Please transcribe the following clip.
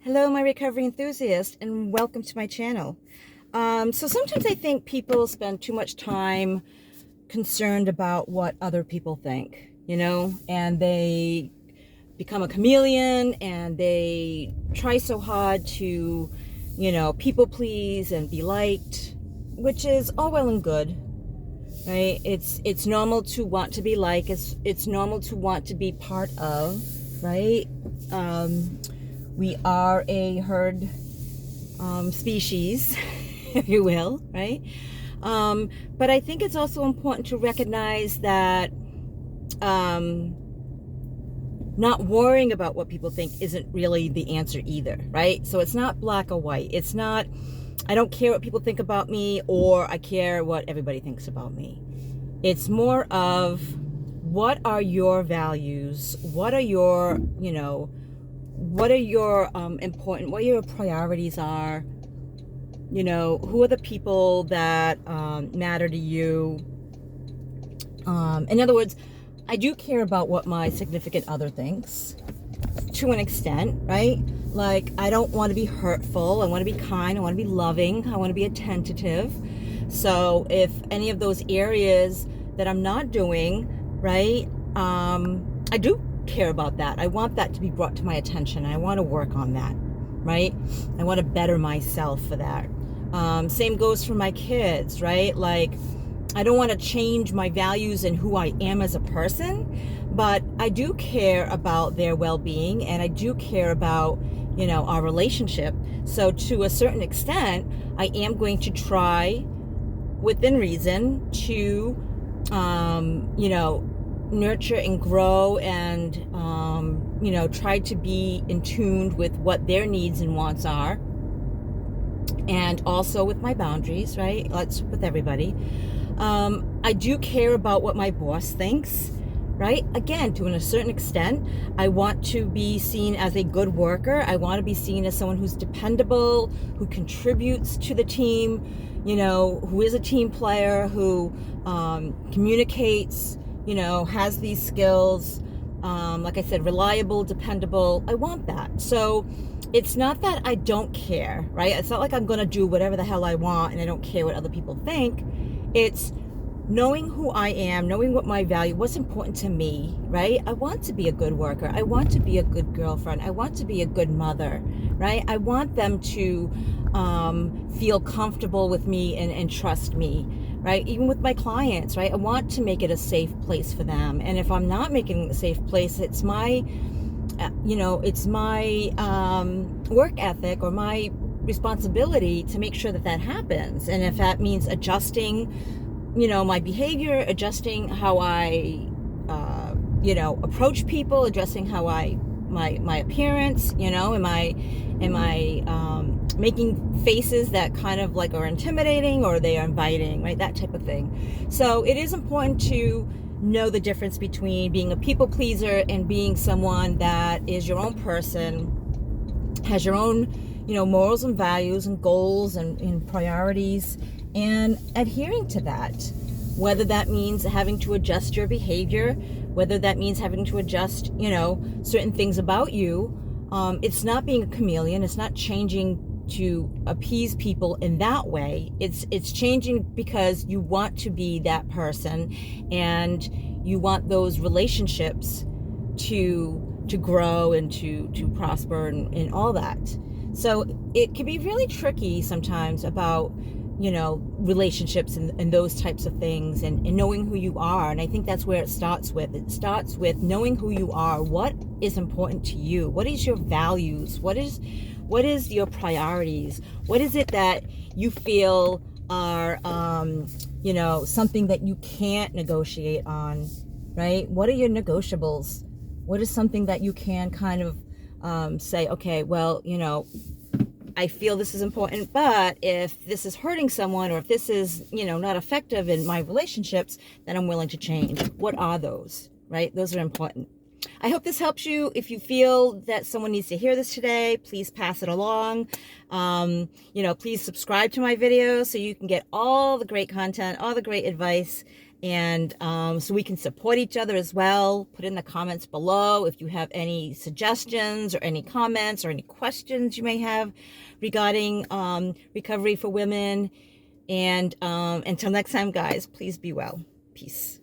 Hello, my recovery enthusiast, and welcome to my channel. So sometimes I think people spend too much time concerned about what other people think, and they become a chameleon and they try so hard to, people please and be liked, which is all well and good, right? It's normal to want to be liked. It's normal to want to be part of, right? We are a herd species, if you will, right? But I think it's also important to recognize that not worrying about what people think isn't really the answer either, right? So it's not black or white. It's not, I don't care what people think about me, or I care what everybody thinks about me. It's more of, what are your values? What are your, important, what your priorities are? Who are the people that matter to you? In other words, I do care about what my significant other thinks to an extent, right? Like, I don't want to be hurtful. I want to be kind. I want to be loving. I want to be attentive. So if any of those areas that I'm not doing, right, I do care about that. I want that to be brought to my attention. I want to work on that, right? I want to better myself for that. Same goes for my kids, right? Like, I don't want to change my values and who I am as a person, but I do care about their well-being, and I do care about, our relationship. So to a certain extent, I am going to try, within reason, to, nurture and grow and, try to be in tune with what their needs and wants are. And also with my boundaries, right? That's with everybody. I do care about what my boss thinks, right? Again, to a certain extent, I want to be seen as a good worker. I want to be seen as someone who's dependable, who contributes to the team, who is a team player, who communicates, has these skills. Like I said, reliable, dependable. I want that. So it's not that I don't care, right? It's not like I'm going to do whatever the hell I want and I don't care what other people think. It's knowing who I am, knowing what my value, what's important to me, right? I want to be a good worker. I want to be a good girlfriend. I want to be a good mother, right? I want them to feel comfortable with me and trust me, right? Even with my clients, right? I want to make it a safe place for them. And if I'm not making it a safe place, it's my, it's my work ethic or my responsibility to make sure that that happens. And if that means adjusting, my behavior, adjusting how I, approach people, adjusting how my appearance, am I making faces that kind of like are intimidating, or they are inviting, right? That type of thing. So it is important to know the difference between being a people pleaser and being someone that is your own person, has your own, morals and values and goals and priorities, and adhering to that. Whether that means having to adjust your behavior, whether that means having to adjust, certain things about you. It's not being a chameleon. It's not changing to appease people in that way. It's changing because you want to be that person, and you want those relationships to grow and to prosper and all that. So it can be really tricky sometimes about, relationships and those types of things, and knowing who you are. And I think that's where it starts with. It starts with knowing who you are. What is important to you? What is your values? What is your priorities? What is it that you feel are, something that you can't negotiate on, right? What are your negotiables? What is something that you can kind of say, okay, well, I feel this is important, but if this is hurting someone, or if this is, not effective in my relationships, then I'm willing to change. What are those, right? Those are important. I hope this helps you. If you feel that someone needs to hear this today, please pass it along. Please subscribe to my videos so you can get all the great content, all the great advice, And so we can support each other as well. Put in the comments below if you have any suggestions or any comments or any questions you may have regarding recovery for women. And until next time, guys, please be well. Peace.